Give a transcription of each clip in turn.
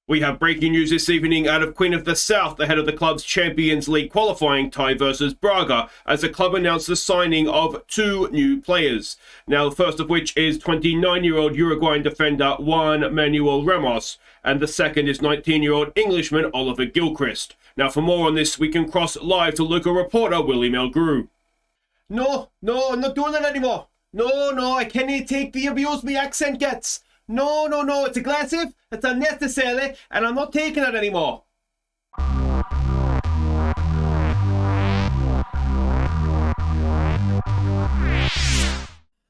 We have breaking news this evening out of Queen of the South ahead of the club's Champions League qualifying tie versus Braga, as the club announced the signing of two new players. Now, the first of which is 29-year-old Uruguayan defender Juan Manuel Ramos, and the second is 19-year-old Englishman Oliver Gilchrist. Now, for more on this, we can cross live to local reporter Willie Melgrew. No, I'm not doing that anymore. No, I can't take the abuse my accent gets. No, it's aggressive, it's unnecessary, and I'm not taking it anymore.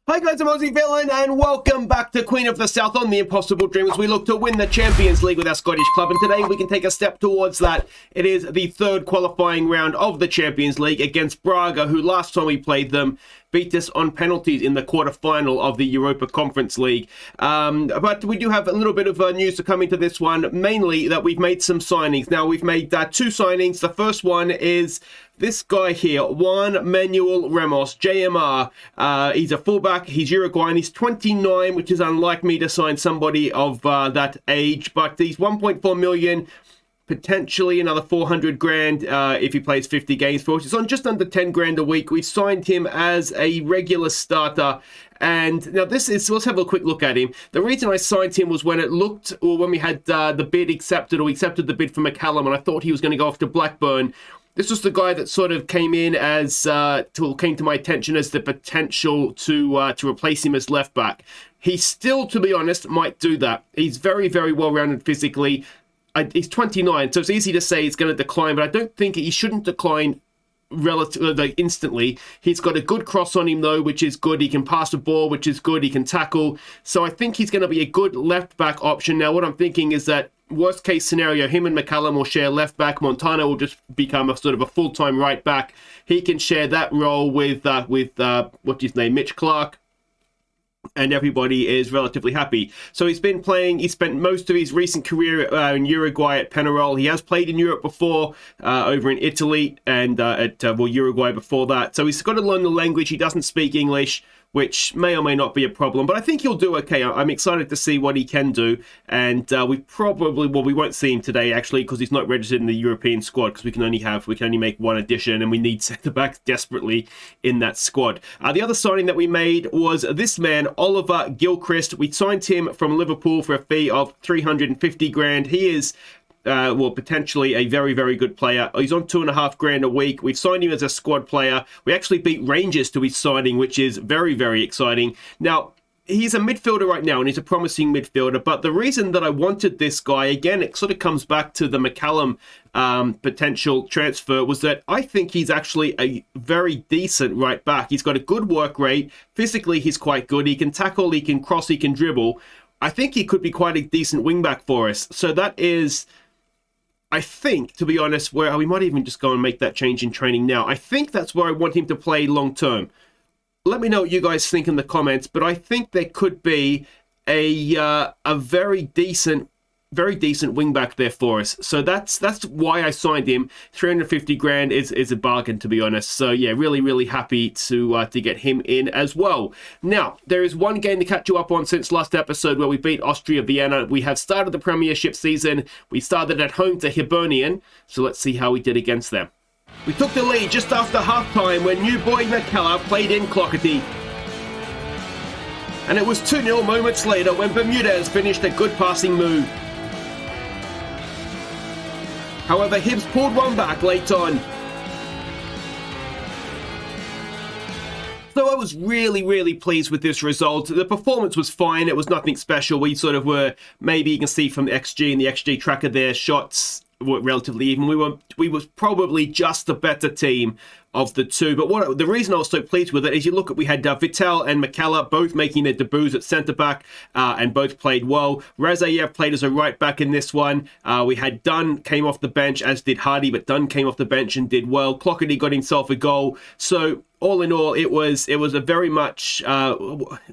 Hi guys, I'm Aussie Villain, and welcome back to Queen of the South on The Impossible Dream as we look to win the Champions League with our Scottish club. And today we can take a step towards that. It is the third qualifying round of the Champions League against Braga, who last time we played them beat us on penalties in the quarter-final of the Europa Conference League. But we do have a little bit of news to come into this one, mainly that we've made some signings. Now, we've made two signings. The first one is this guy here, Juan Manuel Ramos, JMR. He's a fullback, he's Uruguayan, he's 29, which is unlike me to sign somebody of that age, but he's 1.4 million, potentially another 400 grand if he plays 50 games for us. It's on just under 10 grand a week. We've signed him as a regular starter. And now let's have a quick look at him. The reason I signed him was when we had the bid accepted, or we accepted the bid for McCallum, and I thought he was going to go off to Blackburn. This was the guy that sort of came in came to my attention as the potential to replace him as left back. He still, to be honest, might do that. He's very, very well rounded physically. He's 29, so it's easy to say he's going to decline, but I don't think he shouldn't decline relatively instantly. He's got a good cross on him though, which is good. He can pass the ball, which is good. He can tackle. So I think he's going to be a good left back option. Now, what I'm thinking is that worst case scenario, him and McCallum will share left back. Montana will just become a sort of a full-time right back. He can share that role with what's his name, Mitch Clark. And everybody is relatively happy. So he spent most of his recent career in Uruguay at Penarol. He has played in Europe before, over in Italy, and at Uruguay before that. So he's got to learn the language. He doesn't speak English, which may or may not be a problem, but I think he'll do okay. I'm excited to see what he can do, and we won't see him today actually, because he's not registered in the European squad, because we can only make one addition, and we need centre backs desperately in that squad. The other signing that we made was this man, Oliver Gilchrist. We signed him from Liverpool for a fee of 350 grand. He is potentially a very, very good player. He's on 2.5 grand a week. We've signed him as a squad player. We actually beat Rangers to his signing, which is very, very exciting. Now, he's a midfielder right now, and he's a promising midfielder, but the reason that I wanted this guy, again, it sort of comes back to the McCallum potential transfer, was that I think he's actually a very decent right back. He's got a good work rate. Physically, he's quite good. He can tackle, he can cross, he can dribble. I think he could be quite a decent wing back for us. So that is, I think, to be honest, where we might even just go and make that change in training now. I think that's where I want him to play long term. Let me know what you guys think in the comments, but I think there could be a very decent wing back there for us. So that's why I signed him. 350 grand is a bargain, to be honest. So yeah, really, really happy to get him in as well. Now, there is one game to catch you up on since last episode where we beat Austria Vienna. We have started the Premiership season. We started at home to Hibernian. So let's see how we did against them. We took the lead just after half-time when new boy McCallum played in Clockety. And it was 2-0 moments later when Bermudez finished a good passing move. However, Hibs pulled one back late on. So I was really, really pleased with this result. The performance was fine. It was nothing special. We sort of were, maybe you can see from the XG and the XG tracker there, shots were relatively even. We were probably just the better team of the two. But the reason I was so pleased with it is we had Vital and McCallum both making their debuts at centre-back and both played well. Razayev played as a right-back in this one. We had Dunn came off the bench, as did Hardy, but Dunn came off the bench and did well. Clockety got himself a goal. So all in all, it was a very much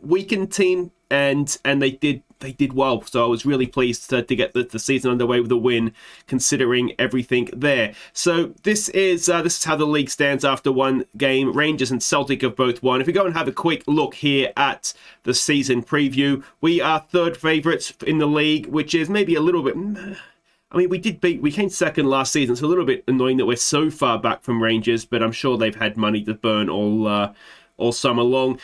weakened team, and they did well. So I was really pleased to get the season underway with a win, considering everything there. So this is how the league stands after one game. Rangers and Celtic have both won. If we go and have a quick look here at the season preview, we are third favourites in the league, which is maybe a little bit I mean, we came second last season. It's a little bit annoying that we're so far back from Rangers, but I'm sure they've had money to burn all summer long.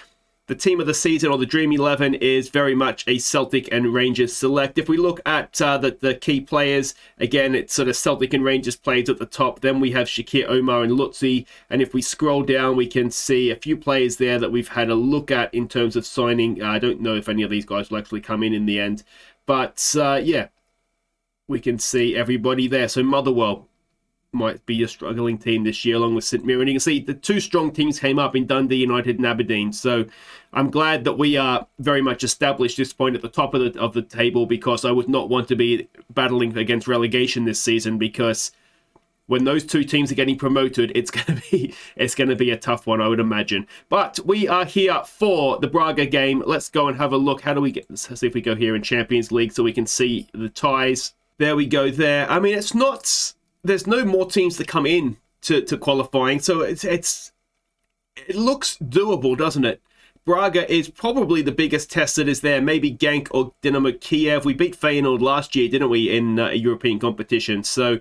The team of the season, or the Dream 11, is very much a Celtic and Rangers select. If we look at the key players, again, it's sort of Celtic and Rangers players at the top. Then we have Shakir Omar and Lutzi. And if we scroll down, we can see a few players there that we've had a look at in terms of signing. I don't know if any of these guys will actually come in the end. But, yeah, we can see everybody there. So Motherwell might be a struggling team this year, along with St Mirren. You can see the two strong teams came up in Dundee United and Aberdeen. So I'm glad that we are very much established at this point at the top of the table, because I would not want to be battling against relegation this season, because when those two teams are getting promoted, it's going to be a tough one, I would imagine. But we are here for the Braga game. Let's go and have a look. How do we get? Let's see if we go here in Champions League so we can see the ties. There we go. There. I mean, it's not. There's no more teams that come in to qualifying, so it looks doable, doesn't it? Braga is probably the biggest test that is there. Maybe Genk or Dynamo Kiev. We beat Feyenoord last year, didn't we, in a European competition? So,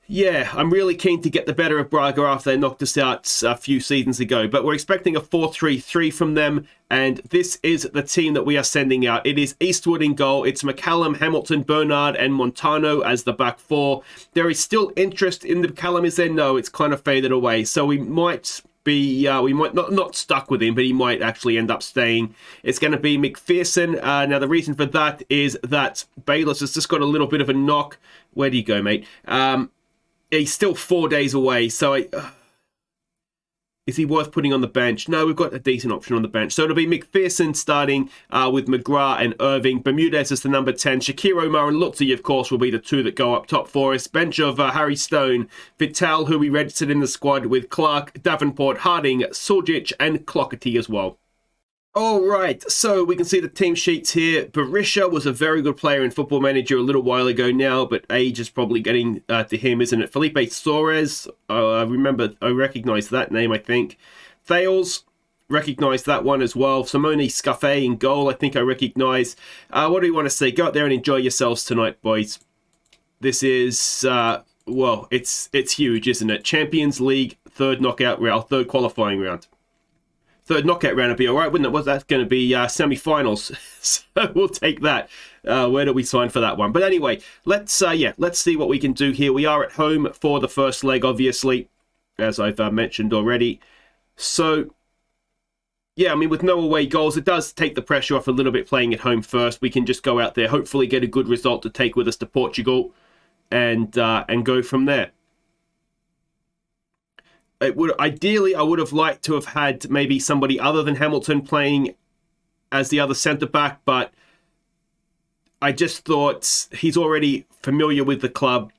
yeah, I'm really keen to get the better of Braga after they knocked us out a few seasons ago. But we're expecting a 4-3-3 from them, and this is the team that we are sending out. It is Eastwood in goal. It's McCallum, Hamilton, Bernard, and Montano as the back four. There is still interest in the McCallum, is there? No, it's kind of faded away. So we might be, we might not stuck with him, but he might actually end up staying. It's going to be McPherson. Now, the reason for that is that Bayless has just got a little bit of a knock. Where do you go, mate? He's still 4 days away, so is he worth putting on the bench? No, we've got a decent option on the bench. So it'll be McPherson starting with McGrath and Irving. Bermudez is the number 10. Shakir Omar and Lutzi, of course, will be the two that go up top for us. Bench of Harry Stone, Vital, who we registered in the squad with Clark, Davenport, Harding, Suljic, and Clockerty as well. All right, so we can see the team sheets here. Berisha was a very good player in Football Manager a little while ago now, but age is probably getting to him, isn't it? Felipe Soares, I recognise that name, I think. Thales, recognise that one as well. Simone Scaffé in goal, I think I recognise. What do you want to say? Go out there and enjoy yourselves tonight, boys. This is, well, it's huge, isn't it? Champions League, third knockout round, third qualifying round. Third knockout round would be all right, wouldn't it? Well, that's going to be semi-finals, so we'll take that. Where do we sign for that one? But anyway, let's see what we can do here. We are at home for the first leg, obviously, as I've mentioned already. So, yeah, I mean, with no away goals, it does take the pressure off a little bit playing at home first. We can just go out there, hopefully get a good result to take with us to Portugal, and go from there. Ideally, I would have liked to have had maybe somebody other than Hamilton playing as the other centre-back, but I just thought he's already familiar with the club.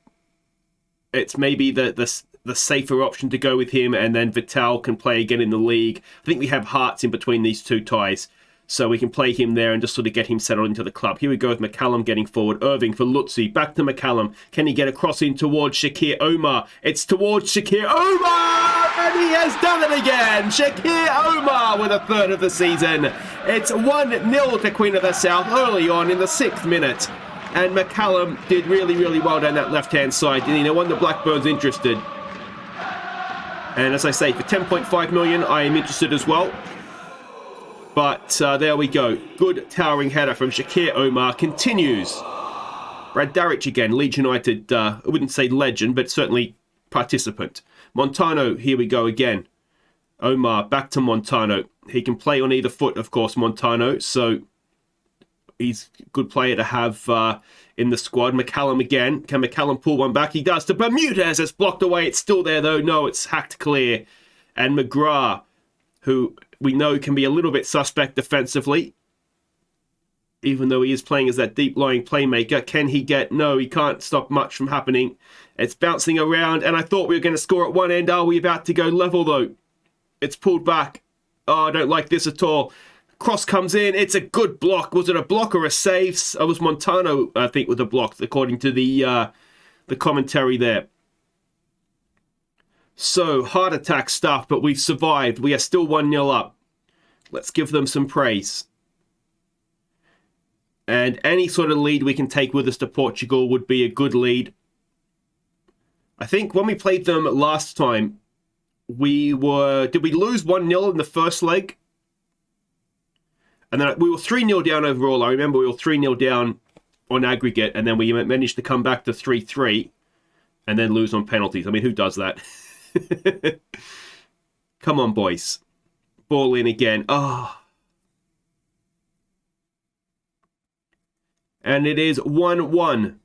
It's maybe the safer option to go with him, and then Vital can play again in the league. I think we have hearts in between these two ties, so we can play him there and just sort of get him settled into the club. Here we go with McCallum getting forward. Irving for Lutzi. Back to McCallum. Can he get a cross in towards Shakir Omar? It's towards Shakir Omar! And he has done it again! Shakir Omar with a third of the season. It's 1-0 to Queen of the South early on in the 6th minute. And McCallum did really, really well down that left-hand side. And no wonder Blackburn's interested. And as I say, for 10.5 million, I am interested as well. But there we go. Good towering header from Shakir Omar. Continues. Brad Darich again. Leeds United, I wouldn't say legend, but certainly participant. Montano, here we go again. Omar, back to Montano. He can play on either foot, of course, Montano. So he's a good player to have in the squad. McCallum again. Can McCallum pull one back? He does to Bermudez. It's blocked away. It's still there, though. No, it's hacked clear. And McGrath, who we know can be a little bit suspect defensively, even though he is playing as that deep-lying playmaker. Can he get... No, he can't stop much from happening. It's bouncing around, and I thought we were going to score at one end. Are we about to go level, though? It's pulled back. Oh, I don't like this at all. Cross comes in. It's a good block. Was it a block or a save? It was Montano, I think, with the block, according to the commentary there. So, heart attack stuff, but we've survived. We are still 1-0 up. Let's give them some praise. And any sort of lead we can take with us to Portugal would be a good lead. I think when we played them last time, did we lose 1-0 in the first leg? And then we were 3-0 down overall. I remember we were 3-0 down on aggregate, and then we managed to come back to 3-3 and then lose on penalties. I mean, who does that? Come on, boys. Ball in again. Oh. And it is 1-1.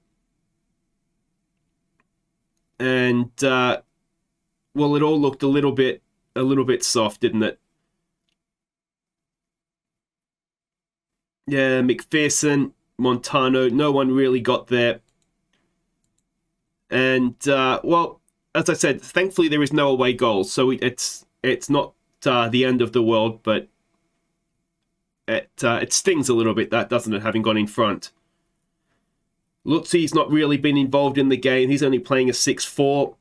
And, well, it all looked a little bit soft, didn't it? Yeah, McPherson, Montano, no one really got there. And, well, as I said, thankfully there is no away goals, so it's not the end of the world, but it stings a little bit, that, doesn't it, having gone in front. Lutzi's not really been involved in the game. He's only playing a 6-4.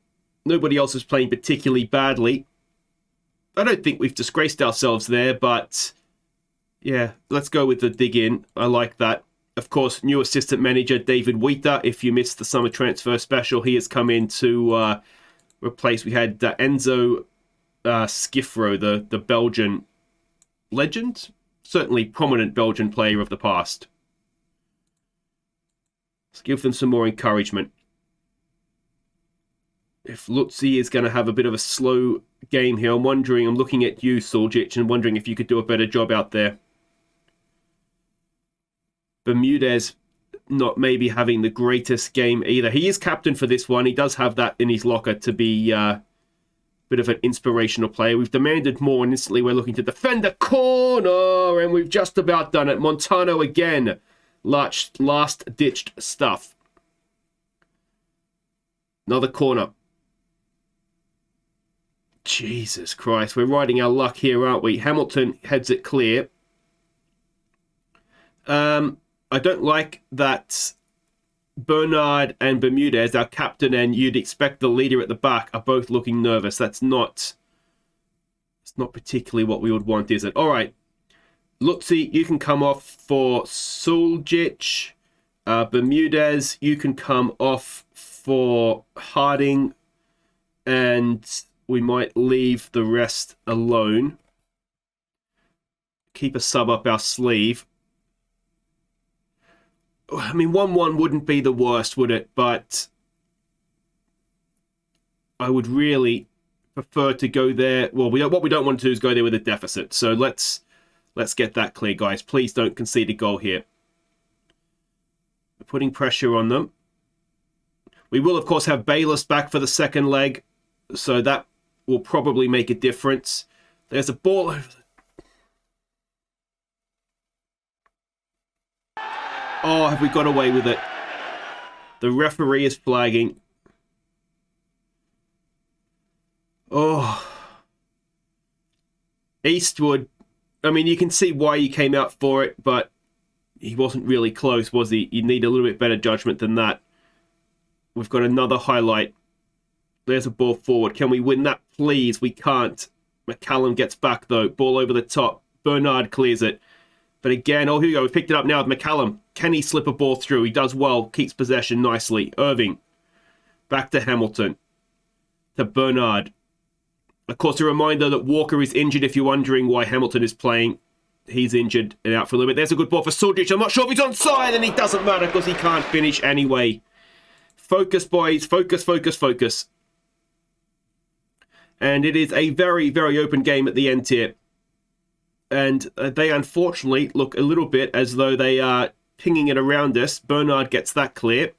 Nobody else is playing particularly badly. I don't think we've disgraced ourselves there, but yeah, let's go with the dig in. I like that. Of course, new assistant manager David Wheater. If you missed the summer transfer special, he has come in to replace. We had Enzo Skifro, the Belgian legend, certainly prominent Belgian player of the past. Let's give them some more encouragement. If Lutzi is going to have a bit of a slow game here, I'm looking at you, Suljic, and wondering if you could do a better job out there. Bermudez not maybe having the greatest game either. He is captain for this one. He does have that in his locker to be a bit of an inspirational player. We've demanded more, and instantly we're looking to defend the corner, and we've just about done it. Montano again. Last-ditched stuff. Another corner. Jesus Christ, we're riding our luck here, aren't we? Hamilton heads it clear. I don't like that Bernard and Bermudez, our captain, and you'd expect the leader at the back, are both looking nervous. It's not particularly what we would want, is it? All right. Lutzi, you can come off for Suljic. Bermudez, you can come off for Harding. And we might leave the rest alone. Keep a sub up our sleeve. I mean, 1-1 wouldn't be the worst, would it? But I would really prefer to go there. Well, what we don't want to do is go there with a deficit. So let's get that clear, guys. Please don't concede a goal here. We're putting pressure on them. We will, of course, have Bayless back for the second leg, so that will probably make a difference. There's a ball over the... Oh, have we got away with it? The referee is flagging. Oh. Eastwood. I mean, you can see why he came out for it, but he wasn't really close, was he? You need a little bit better judgment than that. We've got another highlight. There's a ball forward. Can we win that? Please, we can't. McCallum gets back, though. Ball over the top. Bernard clears it. But again, oh, here we go. We've picked it up now with McCallum. Can he slip a ball through? He does well. Keeps possession nicely. Irving. Back to Hamilton. To Bernard. Of course, a reminder that Walker is injured if you're wondering why Hamilton is playing. He's injured and out for a little bit. There's a good ball for Suljic. I'm not sure if he's onside, and it doesn't matter because he can't finish anyway. Focus, boys. Focus, focus, focus. And it is a very, very open game at the end here. And they unfortunately look a little bit as though they are pinging it around us. Bernard gets that clear.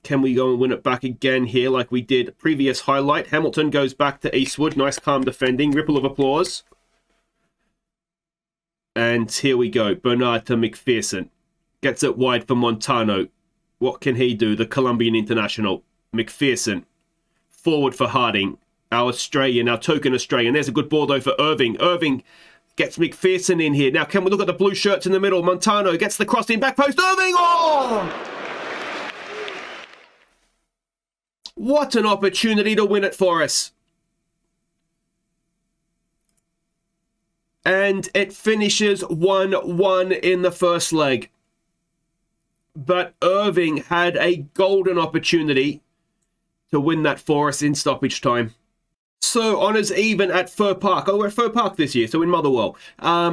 Can we go and win it back again here like we did previous highlight? Hamilton goes back to Eastwood. Nice calm defending. Ripple of applause. And here we go. Bernard to McPherson. Gets it wide for Montano. What can he do? The Colombian international. McPherson. Forward for Harding. Our Australian, our token Australian. There's a good ball though for Irving. Irving gets McPherson in here. Now can we look at the blue shirts in the middle? Montano gets the cross in. Back post. Irving! Oh! What an opportunity to win it for us. And it finishes 1-1 in the first leg. but Irving had a golden opportunity to win that for us in stoppage time. So, honours even at Fir Park. Oh, we're at Fir Park this year, so in Motherwell.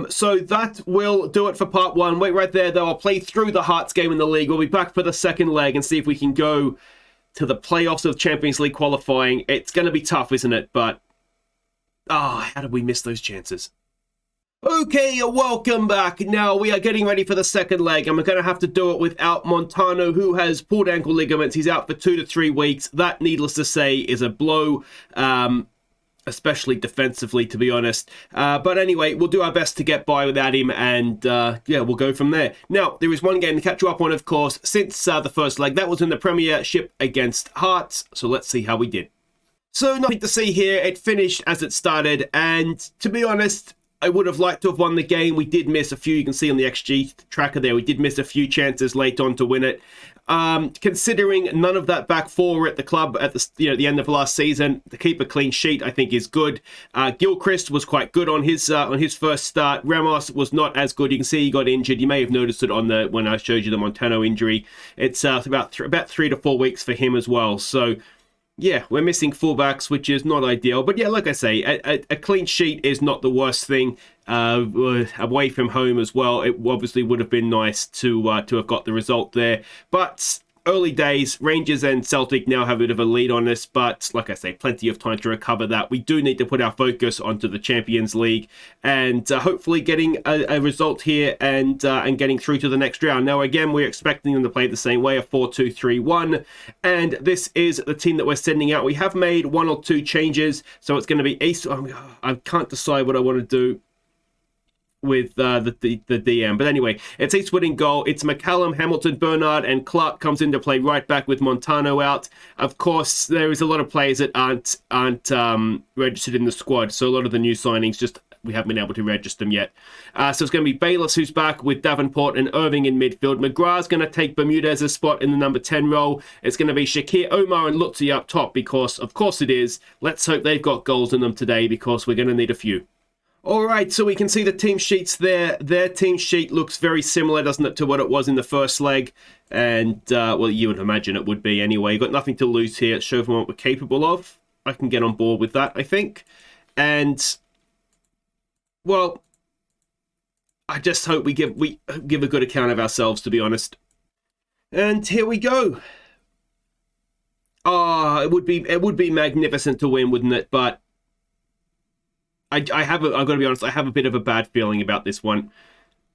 So that will do it for part one. Wait right there, though. I'll play through the Hearts game in the league. We'll be back for the second leg and see if we can go to the playoffs of Champions League qualifying. It's going to be tough, isn't it? But, how did we miss those chances? Okay, welcome back. Now we are getting ready for the second leg, and we're going to have to do it without Montano, who has pulled ankle ligaments. He's out for 2 to 3 weeks. That, needless to say, is a blow. Especially defensively, to be honest. But anyway, we'll do our best to get by without him, and we'll go from there. Now, there is one game to catch you up on, of course, since the first leg. That was in the Premiership against Hearts, so let's see how we did. So, nothing to see here. It finished as it started, and to be honest, I would have liked to have won the game. We did miss a few. You can see on the XG tracker there, we did miss a few chances late on to win it. Considering none of that back four at the club at the end of last season, to keep a clean sheet, I think is good. Gilchrist was quite good on his first start. Ramos was not as good. You can see he got injured. You may have noticed it on when I showed you the Montano injury. It's about 3 to 4 weeks for him as well. So, yeah, we're missing fullbacks, which is not ideal. But yeah, like I say, a clean sheet is not the worst thing. Away from home as well, it obviously would have been nice to have got the result there. But early days, Rangers and Celtic now have a bit of a lead on us. But like I say, plenty of time to recover that. We do need to put our focus onto the Champions League and hopefully getting a result here and getting through to the next round. Now, again, we're expecting them to play the same way, a 4-2-3-1. And this is the team that we're sending out. We have made 1 or 2 changes. So it's going to be Ace. I can't decide what I want to do with the DM. But anyway, it's Eastwood in goal. It's McCallum, Hamilton, Bernard, and Clark comes into play right back with Montano out. Of course, there is a lot of players that aren't registered in the squad. So a lot of the new signings, we haven't been able to register them yet. So it's going to be Bayless who's back with Davenport and Irving in midfield. McGrath's going to take Bermudez's spot in the number 10 role. It's going to be Shakir, Omar, and Lutzi up top because, of course, it is. Let's hope they've got goals in them today because we're going to need a few. All right, so we can see the team sheets there. Their team sheet looks very similar, doesn't it, to what it was in the first leg? And, well, you would imagine it would be anyway. You've got nothing to lose here. It shows them what we're capable of. I can get on board with that, I think. And, well, I just hope we give a good account of ourselves, to be honest. And here we go. It would be magnificent to win, wouldn't it? But I've got to be honest, I have a bit of a bad feeling about this one.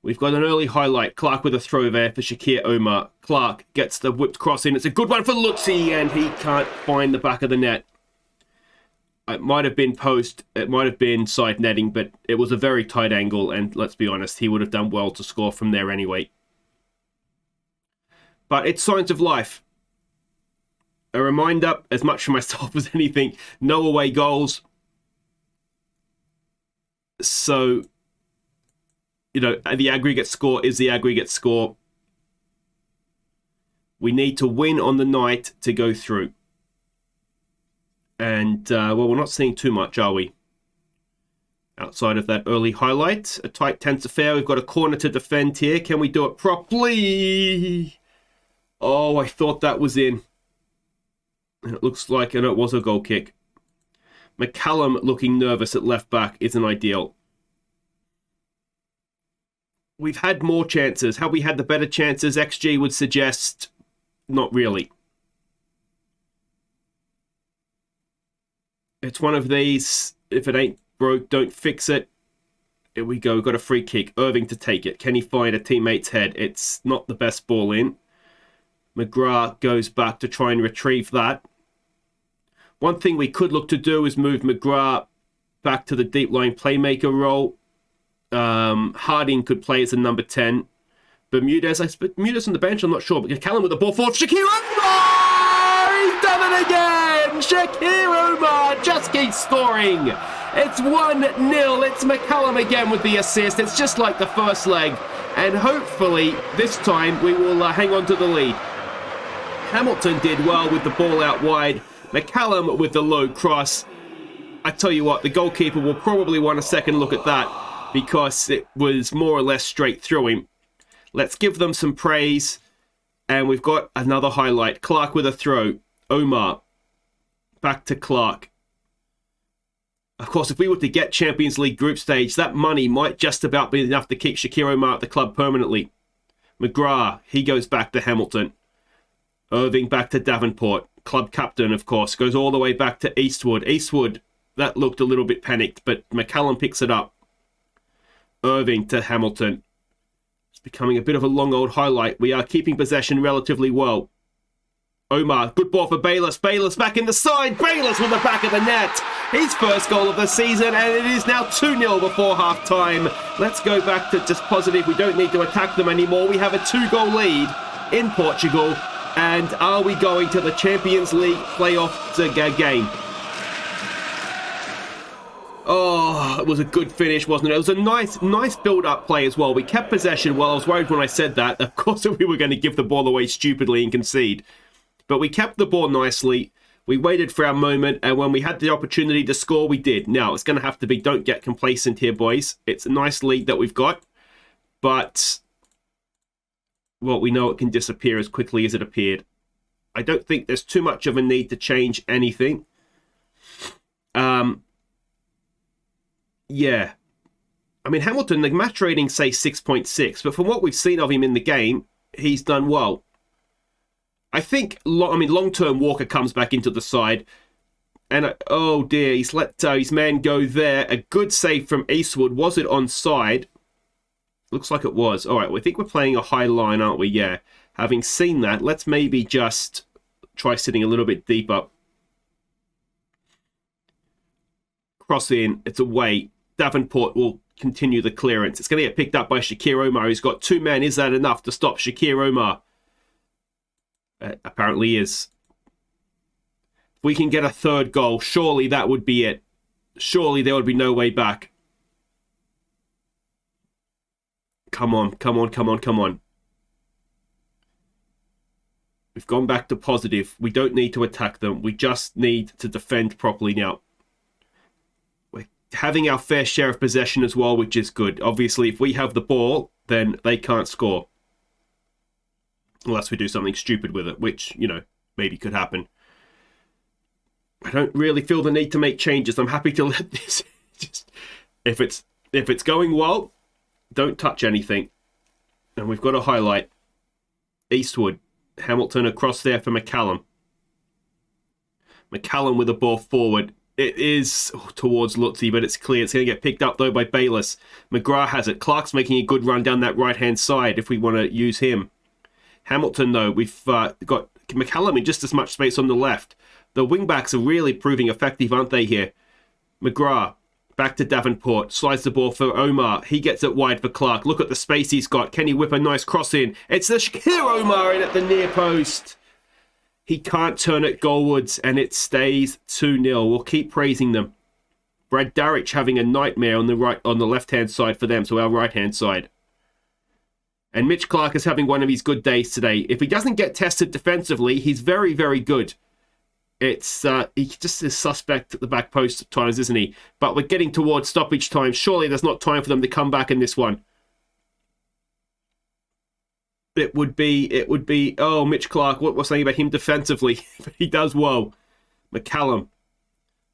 We've got an early highlight. Clark with a throw there for Shakir Omar. Clark gets the whipped cross in. It's a good one for Lutzi, and he can't find the back of the net. It might have been post, it might have been side netting, but it was a very tight angle, and let's be honest, he would have done well to score from there anyway. But it's signs of life. A reminder, as much for myself as anything, no away goals. So, the aggregate score is the aggregate score. We need to win on the night to go through. And, we're not seeing too much, are we? Outside of that early highlight. A tight, tense affair. We've got a corner to defend here. Can we do it properly? Oh, I thought that was in. And it looks like, and it was a goal kick. McCallum looking nervous at left back isn't ideal. We've had more chances. Have we had the better chances? XG would suggest not really. It's one of these. If it ain't broke, don't fix it. Here we go. We've got a free kick. Irving to take it. Can he find a teammate's head? It's not the best ball in. McGrath goes back to try and retrieve that. One thing we could look to do is move McGrath back to the deep line playmaker role. Harding could play as a number 10. Bermudez on the bench, I'm not sure. But Callum with the ball forward. Shakir Omar! He's done it again! Shakir Omar just keeps scoring. It's 1-0. It's McCallum again with the assist. It's just like the first leg. And hopefully, this time, we will hang on to the lead. Hamilton did well with the ball out wide. McCallum with the low cross. I tell you what, the goalkeeper will probably want a second look at that because it was more or less straight through him. Let's give them some praise. And we've got another highlight. Clark with a throw. Omar. Back to Clark. Of course, if we were to get Champions League group stage, that money might just about be enough to keep Shakir Omar at the club permanently. McGrath, he goes back to Hamilton. Irving back to Davenport. Club captain, of course, goes all the way back to Eastwood. Eastwood, that looked a little bit panicked, but McCallum picks it up. Irving to Hamilton. It's becoming a bit of a long old highlight. We are keeping possession relatively well. Omar, good ball for Bayless. Bayless back in the side. Bayless with the back of the net. His first goal of the season, and it is now 2-0 before half-time. Let's go back to just positive. We don't need to attack them anymore. We have a 2-goal lead in Portugal. And are we going to the Champions League playoff game? Oh, it was a good finish, wasn't it? It was a nice build-up play as well. We kept possession. Well, I was worried when I said that. Of course, we were going to give the ball away stupidly and concede. But we kept the ball nicely. We waited for our moment, and when we had the opportunity to score, we did. Now, it's going to have to be, don't get complacent here, boys. It's a nice lead that we've got, but, well, we know it can disappear as quickly as it appeared. I don't think there's too much of a need to change anything. Yeah. I mean, Hamilton, the match rating say 6.6, but from what we've seen of him in the game, he's done well. I think, long-term Walker comes back into the side. And, oh dear, he's let his man go there. A good save from Eastwood. Was it onside? Looks like it was. All right, well, I think we're playing a high line, aren't we? Yeah. Having seen that, let's maybe just try sitting a little bit deeper. Cross in. It's away. Davenport will continue the clearance. It's going to get picked up by Shakir Omar. He's got 2 men. Is that enough to stop Shakir Omar? Apparently is. If we can get a 3rd goal, surely that would be it. Surely there would be no way back. Come on, come on, come on, come on. We've gone back to positive. We don't need to attack them. We just need to defend properly now. We're having our fair share of possession as well, which is good. Obviously, if we have the ball, then they can't score. Unless we do something stupid with it, which, you know, maybe could happen. I don't really feel the need to make changes. I'm happy to let this just... If it's going well, don't touch anything. And we've got a highlight. Eastwood. Hamilton across there for McCallum. McCallum with the ball forward. It is towards Lutzi, but it's clear. It's going to get picked up, though, by Bayless. McGrath has it. Clark's making a good run down that right-hand side if we want to use him. Hamilton, though, we've got McCallum in just as much space on the left. The wing-backs are really proving effective, aren't they, here? McGrath, back to Davenport, slides the ball for Omar. He gets it wide for Clark. Look at the space he's got. Can he whip a nice cross in? It's the Shakir Omar in at the near post. He can't turn it goalwards, and it stays 2-0. We'll keep praising them. Brad Darich having a nightmare on the left-hand side for them, so our right-hand side. And Mitch Clark is having one of his good days today. If he doesn't get tested defensively, he's very, very good. It's he just is suspect at the back post at times, isn't he? But we're getting towards stoppage time. Surely there's not time for them to come back in this one. It would be, oh, Mitch Clark, what we're saying about him defensively. He does well. McCallum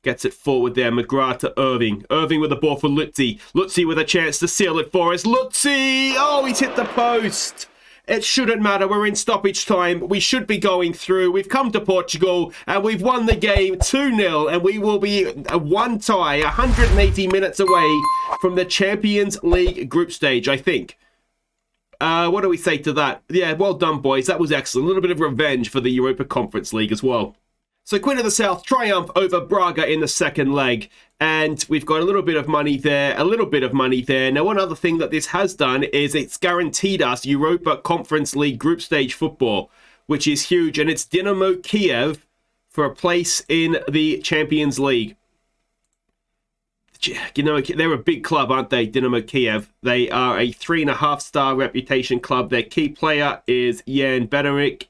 gets it forward there. McGrath to Irving. Irving with the ball for Lutzi. Lutzi with a chance to seal it for us. Lutzi! Oh, he's hit the post. It shouldn't matter. We're in stoppage time. We should be going through. We've come to Portugal and we've won the game 2-0, and we will be a one tie, 180 minutes away from the Champions League group stage, I think. What do we say to that? Yeah, well done, boys. That was excellent. A little bit of revenge for the Europa Conference League as well. So Queen of the South triumph over Braga in the second leg. And we've got a little bit of money there, Now, one other thing that this has done is it's guaranteed us Europa Conference League group stage football, which is huge. And it's Dynamo Kiev for a place in the Champions League. You know, they're a big club, aren't they, Dynamo Kiev? They are a 3.5-star reputation club. Their key player is Jan Bednarik.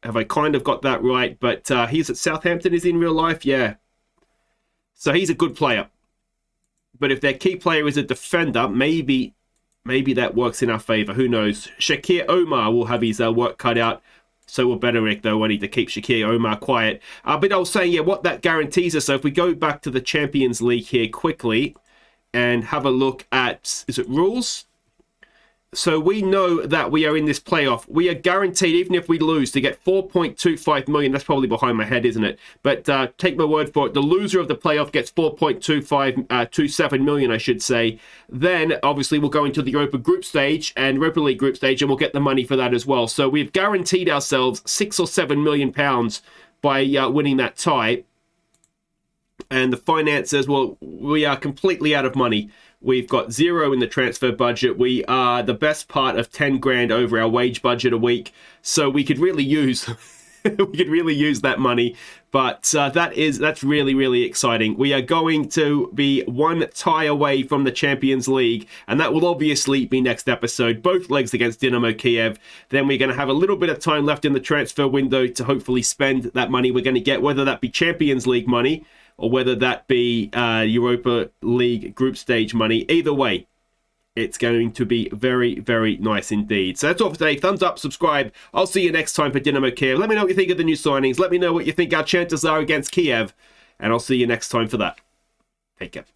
Have I kind of got that right? But he's at Southampton, is he in real life? Yeah. So he's a good player. But if their key player is a defender, maybe maybe that works in our favor. Who knows? Shakir Omar will have his work cut out. So will Benedict, though. I need to keep Shakir Omar quiet. But I was saying, yeah, what that guarantees us. So if we go back to the Champions League here quickly and have a look at, is it rules? So we know that we are in this playoff. We are guaranteed, even if we lose, to get 4.25 million. That's probably behind my head, isn't it? But take my word for it. The loser of the playoff gets 4.27 million, I should say. Then, obviously, we'll go into the Europa group stage and Europa League group stage, and we'll get the money for that as well. So we've guaranteed ourselves £6 or £7 million by winning that tie. And the finances, well, we are completely out of money. We've got zero in the transfer budget. We are the best part of 10 grand over our wage budget a week. So we could really use that money. But that's really, really exciting. We are going to be one tie away from the Champions League. And that will obviously be next episode. Both legs against Dynamo Kiev. Then we're going to have a little bit of time left in the transfer window to hopefully spend that money we're going to get, whether that be Champions League money or whether that be Europa League group stage money. Either way, it's going to be very, very nice indeed. So that's all for today. Thumbs up, subscribe. I'll see you next time for Dynamo Kiev. Let me know what you think of the new signings. Let me know what you think our chances are against Kiev. And I'll see you next time for that. Take care.